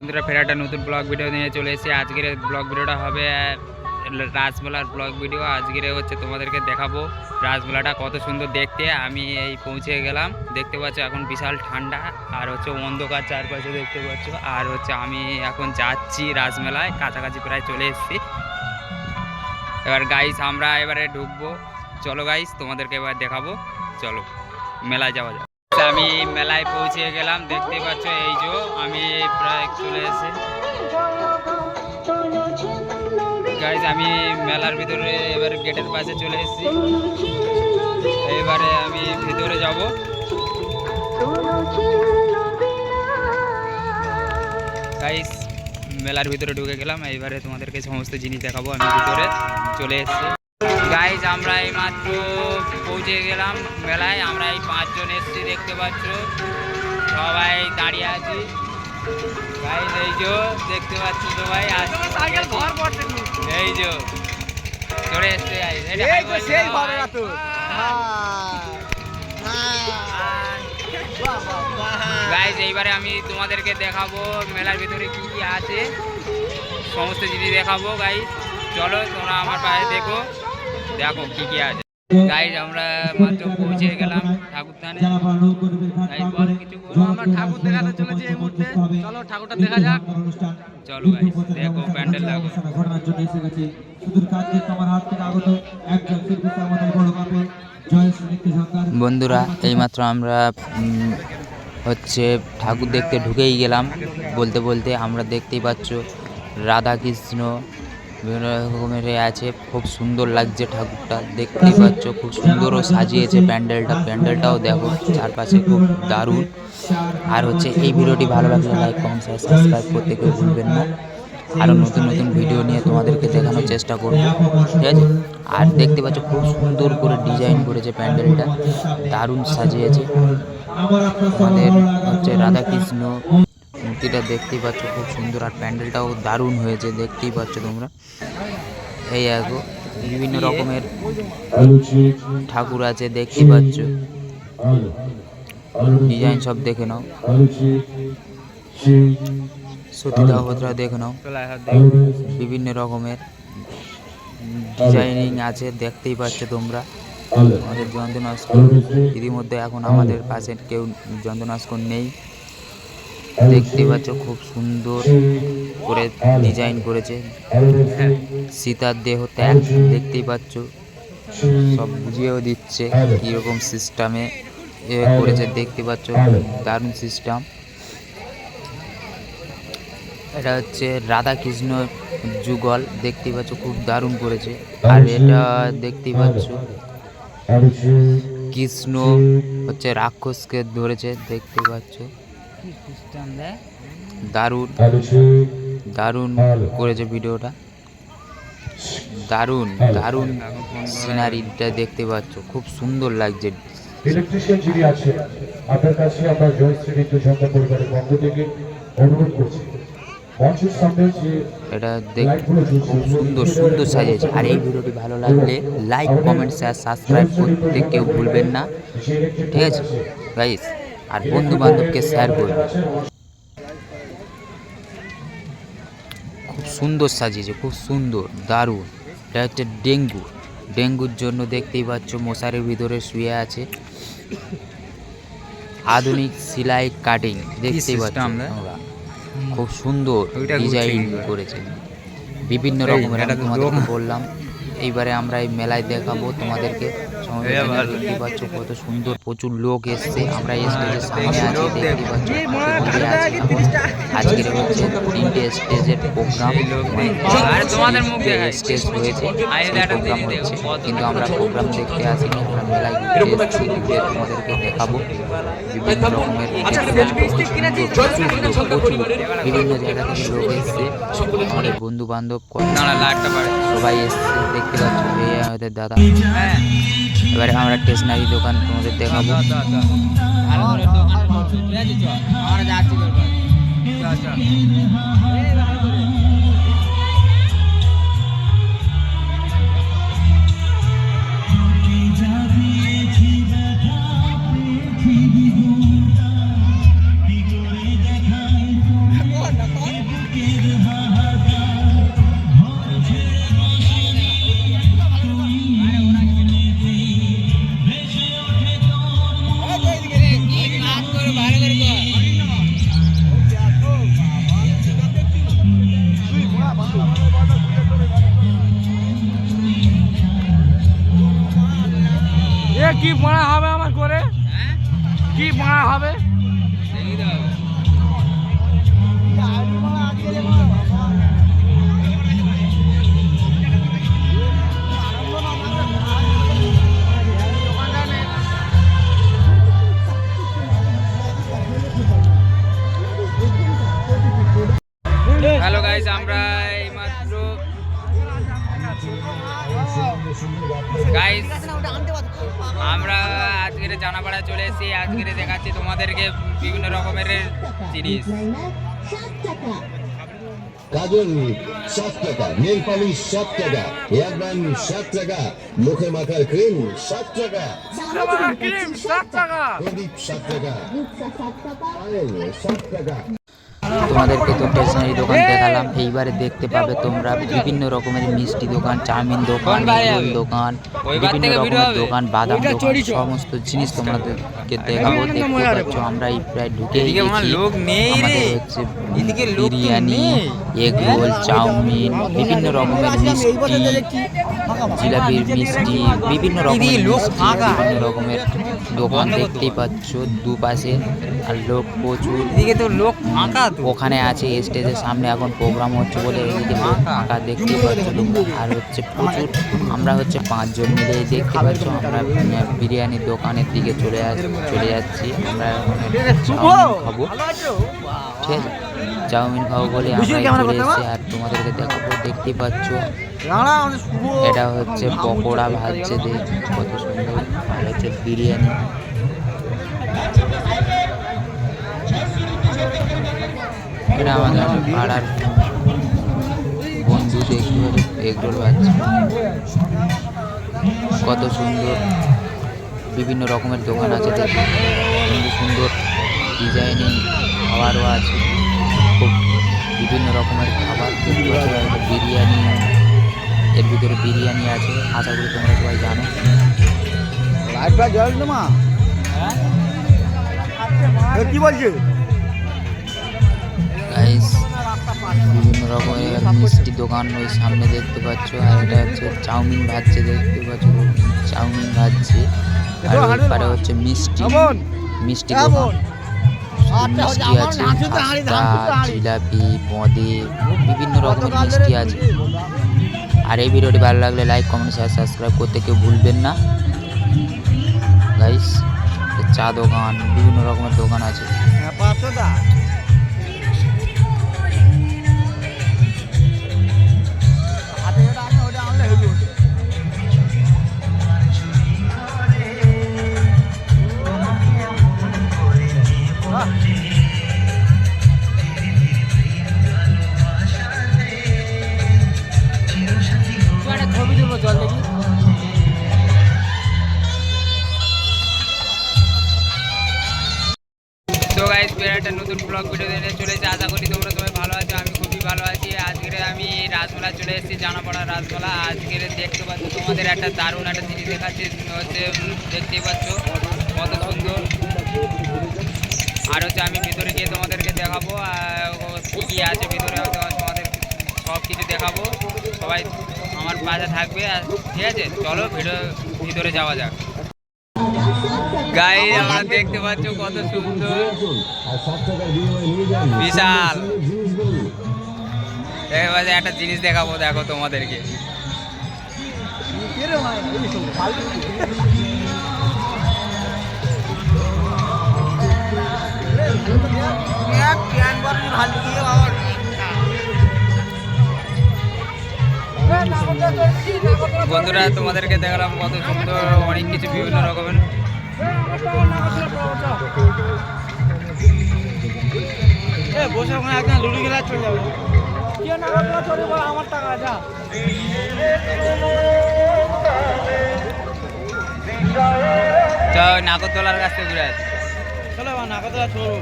বন্ধুরা ফের একটা নতুন ব্লগ ভিডিও নিয়ে চলে এসেছি। আজকের ব্লগ ভিডিওটা হবে রাসমেলার ব্লগ ভিডিও। আজকের হচ্ছে তোমাদেরকে দেখাবো রাসমেলাটা কত সুন্দর দেখতে। আমি এই পৌঁছে গেলাম, দেখতে পাচ্ছ এখন বিশাল ঠান্ডা আর হচ্ছে অন্ধকার চারপাশে দেখতে পাচ্ছ। আর হচ্ছে আমি এখন যাচ্ছি রাসমেলায়, কাছাকাছি প্রায় চলে এসেছি। এবার গাইস আমরা এবারে ঢুকবো, চলো গাইস তোমাদেরকে এবার দেখাবো, চলো মেলায় যাওয়া যাক। আমি মেলায় পৌঁছে গেলাম, দেখতে পাচ্ছ এই যে আমি প্রায় চলে এসেছি গাইস। আমি মেলার ভিতরে এবার গেটের পাশে চলে এসেছি, এবারে আমি ভিতরে যাব। গাইস মেলার ভিতরে ঢুকে গেলাম, এইবারে তোমাদেরকে সমস্ত জিনিস দেখাবো। আমি ভিতরে চলে এসেছি গাইস। আমরা এই মাত্র পৌঁছে গেলাম মেলায়, আমরা এই 5 জন এসেছি, দেখতে পাচ্ছ সবাই দাঁড়িয়ে আছি গাইস। এই যে দেখতে পাচ্ছ সবাই এই যে চলে এসছে গাইস। এইবারে আমি তোমাদেরকে দেখাবো মেলার ভিতরে কি কি আছে, সমস্ত জিনিস দেখাবো গাইস। চলো তোমরা আমার পাশে দেখো কি কি আছে গাইস। আমরা মাত্র পৌঁছে গেলাম ঠাকুরস্থানে। আমরা ঠাকুর দেখাতে চলেছি এই মুহূর্তে, চলো ঠাকুরটা দেখা যাক। চলো গাইস দেখো প্যান্ডেল দেখো। বন্ধুরা এইমাত্র আমরা হচ্ছে ঠাকুর দেখতে ঢুকেই গেলাম। বলতে বলতে আমরা দেখতেই পাচ্ছ রাধা কৃষ্ণ বিভিন্ন রকমের আছে, খুব সুন্দর লাগছে ঠাকুরটা, দেখতেই পাচ্ছ খুব সুন্দরও সাজিয়েছে প্যান্ডেলটাও দেখো চারপাশে খুব দারুণ। আর হচ্ছে এই ভিডিওটি ভালো লাগলে লাইক কমেন্ট শেয়ার সাবস্ক্রাইব করতে কেউ ভুলবেন না। আরও নতুন নতুন ভিডিও নিয়ে তোমাদেরকে দেখানোর চেষ্টা করব, ঠিক আছে। আর দেখতে পাচ্ছ খুব সুন্দর করে ডিজাইন করেছে প্যান্ডেলটা, দারুণ সাজিয়েছে। আমাদের হচ্ছে রাধাকৃষ্ণ মূর্তিটা দেখতেই পাচ্ছ খুব সুন্দর, আর প্যান্ডেলটাও দারুণ হয়েছে দেখতেই পাচ্ছ তোমরা। এই দেখো বিভিন্ন রকমের ঠাকুর আছে দেখতেই পাচ্ছ, ডিজাইন সব দেখে নাও, সতীদাহ ভদ্রা দেখে নাও, বিভিন্ন রকমের ডিজাইনিং আছে দেখতেই পাচ্ছ তোমরা। আমাদের জয়ন্তনাস্কর ইতিমধ্যে এখন আমাদের পাশে কেউ জয়ন্তনাস্কর নেই, দেখতে পাচ্ছ খুব সুন্দর করে ডিজাইন করেছে। সীতার দেহ ত্যাগ দেখতেই পাচ্ছ, সব বুঝিয়েও দিচ্ছে কীরকম সিস্টেমে করেছে, দেখতে পাচ্ছ দারুণ সিস্টেম। এটা হচ্ছে রাধা কৃষ্ণ যুগল, দেখতেই পাচ্ছ খুব দারুণ করেছে। আর এটা দেখতেই পাচ্ছ কৃষ্ণ হচ্ছে রাক্ষসকে ধরেছে, দেখতে পাচ্ছ দারুণ দারুণ করেছে ভিডিওটা, দারুণ দারুণ সিনারিটা দেখতে পাচ্ছ, খুব সুন্দর লাগছে। ইলেকট্রিশিয়ান যিনি আছে আপনার কাছে আমরা জয়শ্রী ঋতু সংখ্যা পরিবারের পক্ষ থেকে অনুরোধ করছি, এটা দেখতে খুব সুন্দর সুন্দর সাজিয়েছে। আর এই ভিডিওটি ভালো লাগলে লাইক কমেন্ট শেয়ার সাবস্ক্রাইব করতে কেউ ভুলবেন না, ঠিক আছে গাইস। আর বন্ধু বান্ধবকে শেয়ার করবেন, খুব সুন্দর সাজিয়েছে, খুব সুন্দর দারুণ। এটা হচ্ছে ডেঙ্গুর জন্য দেখতেই পাচ্ছ মশারির ভিতরে শুয়ে আছে। আধুনিক সেলাই কাটিং দেখতেই পাচ্ছ আমরা, খুব সুন্দর ডিজাইন করেছে বিভিন্ন রকমের, আমি তোমাদেরকে বললাম। এইবারে আমরা এই মেলায় দেখাবো তোমাদেরকে, দেখতে পাচ্ছ কত সুন্দর, প্রচুর লোক এসছে। আমরা স্টেজের সামনে আছি, দেখতে পাচ্ছ আজকের হচ্ছে 3টে স্টেজের প্রোগ্রাম, স্টেজ হয়েছে প্রোগ্রাম হচ্ছে, কিন্তু আমরা প্রোগ্রাম দেখতে আসিনি, আমরা মেলায় ঘুরতে এসেছি, তোমাদেরকে দেখাবো বিভিন্ন রকমের বিভিন্ন জায়গা থেকে লোক এসছে, আমাদের বন্ধু বান্ধব সবাই এসছে, দেখতে পাচ্ছ এই আমাদের দাদা। এবারে আমরা স্টেশনারি দোকান তোমাদের দেখাবো। হবে। হ্যালো গাইস, আমরা এইমাত্র গাইস আমরা আজকের জানাপাড়া চলে এসেছি। আজকের দেখাচ্ছি তোমাদেরকে বিভিন্ন রকমের জিনিস। কাজল 7 টাকা, নেল পালিশ 7 টাকা, হেয়ারব্যান্ড 7 টাকা, মুখে মাথার ক্রিম 7 টাকা, প্রদীপ 7 টাকা, পায়েল 7 টাকা। তোমাদেরকে তো স্টেশনারি দোকান দেখালাম। এইবারে দেখতে পাবে তোমরা বিভিন্ন রকমের মিষ্টি দোকান, চাউমিন দোকান, রোল দোকান, বিভিন্ন রকমের দোকান, বাদাম দোকান, সমস্ত জিনিস তোমাদেরকে দেখাবো। দেখতে পাচ্ছ আমরা এই প্রায় ঢুকে গেছি। আমাদের হচ্ছে বিরিয়ানি, এগ রোল, চাউমিন, বিভিন্ন রকমের মিষ্টি, জিলাপির মিষ্টি, বিভিন্ন রকমের বিভিন্ন রকমের দোকান দেখতেই পাচ্ছ দুপাশে। আর লোক প্রচুর, এদিকে তো লোক ফাঁকা। ওখানে আছে স্টেজের সামনে এখন প্রোগ্রাম হচ্ছে বলে এদিকে লোক ফাঁকা দেখতেই পাচ্ছ। আর হচ্ছে প্রচুর, আমরা হচ্ছে 5 জন মিলে দেখতে পাচ্ছ আমরা বিরিয়ানির দোকানের দিকে চলে যাচ্ছি। আমরা চাউমিন খাবো, ঠিক আছে, চাউমিন খাবো বলে আমরা চলে এসেছি। আর তোমাদেরকে দেখাবো, দেখতেই পাচ্ছ এটা হচ্ছে পকোড়া ভাজছে, দেখ কত সুন্দর। আর হচ্ছে বিরিয়ানি। এটা আমাদের পাড়ার বন্ধু, দেখতে পাচ্ছ এগরোল ভাজছে, কত সুন্দর। বিভিন্ন রকমের দোকান আছে, দেখতে সুন্দর সুন্দর ডিজাইনিং খাবারও আছে, খুব বিভিন্ন রকমের খাবার দেখতে পাচ্ছ। বিরিয়ানি, এর ভিতরে বিরিয়ানি আছে, আশা করি তোমরা সবাই জানো। কি বলছে গাইস, বিভিন্ন রকমের মিষ্টি দোকান ওই সামনে দেখতে পাচ্ছ। আর এটা হচ্ছে চাউমিন ভাজছে, দেখতে পাচ্ছ চাউমিন ভাজছে। আর ওই পারে হচ্ছে মিষ্টি দোকান, মিষ্টি আছে, খাস্তা, জিলাপি, বোঁদে, বিভিন্ন রকমের মিষ্টি আছে। আর এই ভিডিওটি ভালো লাগলে লাইক, কমেন্ট, শেয়ার, সাবস্ক্রাইব করতে কেউ ভুলবেন না গাইস। চা দোকান, বিভিন্ন রকমের দোকান আছে। ছবি দেবো, জল দেখি। তো গাইস, একটা নতুন ব্লগ ভিডিও নিয়ে চলেছে। আশা করি তোমরা সবাই ভালো আছো, আমি খুবই ভালো আছি। আজকের আমি রাজমেলা চলে এসেছি, জানাপাড়া রাজমেলা। আজকের দেখতে পাচ্ছ তোমাদের একটা দারুণ একটা জিনিস দেখাচ্ছি, হচ্ছে দেখতেই পাচ্ছ কত সুন্দর। আর হচ্ছে আমি ভিতরে গিয়ে তোমাদেরকে দেখাবো কী আছে ভিতরে, তোমাদের সব কিছু দেখাবো। সবাই আমার পাশে থাকবে, আর ঠিক আছে, চলো ভিতরে যাওয়া যাক। গাইস, আমরা দেখতে পাচ্ছ কত সুন্দর, বিশাল। একটা জিনিস দেখাবো, দেখো তোমাদেরকে। বন্ধুরা, তোমাদেরকে দেখালাম কত সুন্দর অনেক কিছু, বিভিন্ন রকমের। বসে ওখানে একদম লুডু খেলা চলে যাবে। আমার টাকা যা। নাগরদোলার কাছ থেকে ঘুরে আসি, চলো নাগরদোলা চলবো।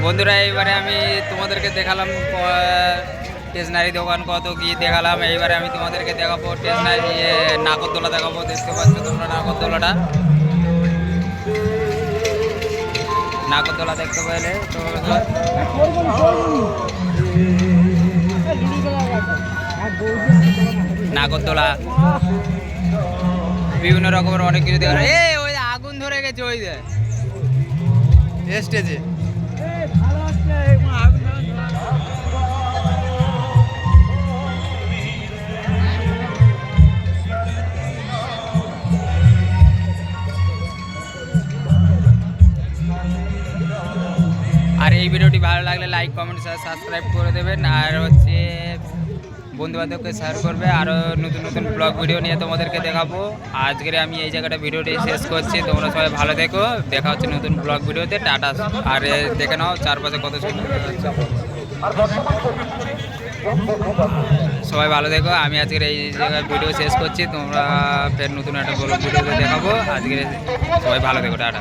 বন্ধুরা, এইবারে আমি তোমাদেরকে দেখালাম স্টেশনারি দোকান কত কি দেখালাম। এইবারে আমি তোমাদেরকে দেখাবো স্টেশনারি নাগরদোলা দেখাবো। দেখতে পাচ্ছ তোমরা নাগরদোলাটা, নাগরদোলা দেখতে পেলে তো নাগরদোলা, বিভিন্ন রকমের অনেক কিছু দেখা। ওই আগুন ধরে গেছে। গেছে ওই যে স্টেজে। আর এই ভিডিওটি ভালো লাগলে লাইক কমেন্ট সাবস্ক্রাইব করে দেবেন, আর হচ্ছে বন্ধুবান্ধবকে শেয়ার করবে। আরও নতুন নতুন ব্লগ ভিডিও নিয়ে তোমাদেরকে দেখাবো। আজকের আমি এই জায়গাটা ভিডিওটি শেষ করছি। তোমরা সবাই ভালো থেকো, দেখা হচ্ছে নতুন ব্লগ ভিডিওতে। টাটা। আর দেখে নাও চারপাশে কত সুন্দর দেখা যাচ্ছে। সবাই ভালো থেকো। আমি আজকের এই জায়গায় ভিডিও শেষ করছি। তোমরা ফের নতুন একটা ব্লগ ভিডিওতে দেখাবো। আজকের সবাই ভালো থেকো, টাটা।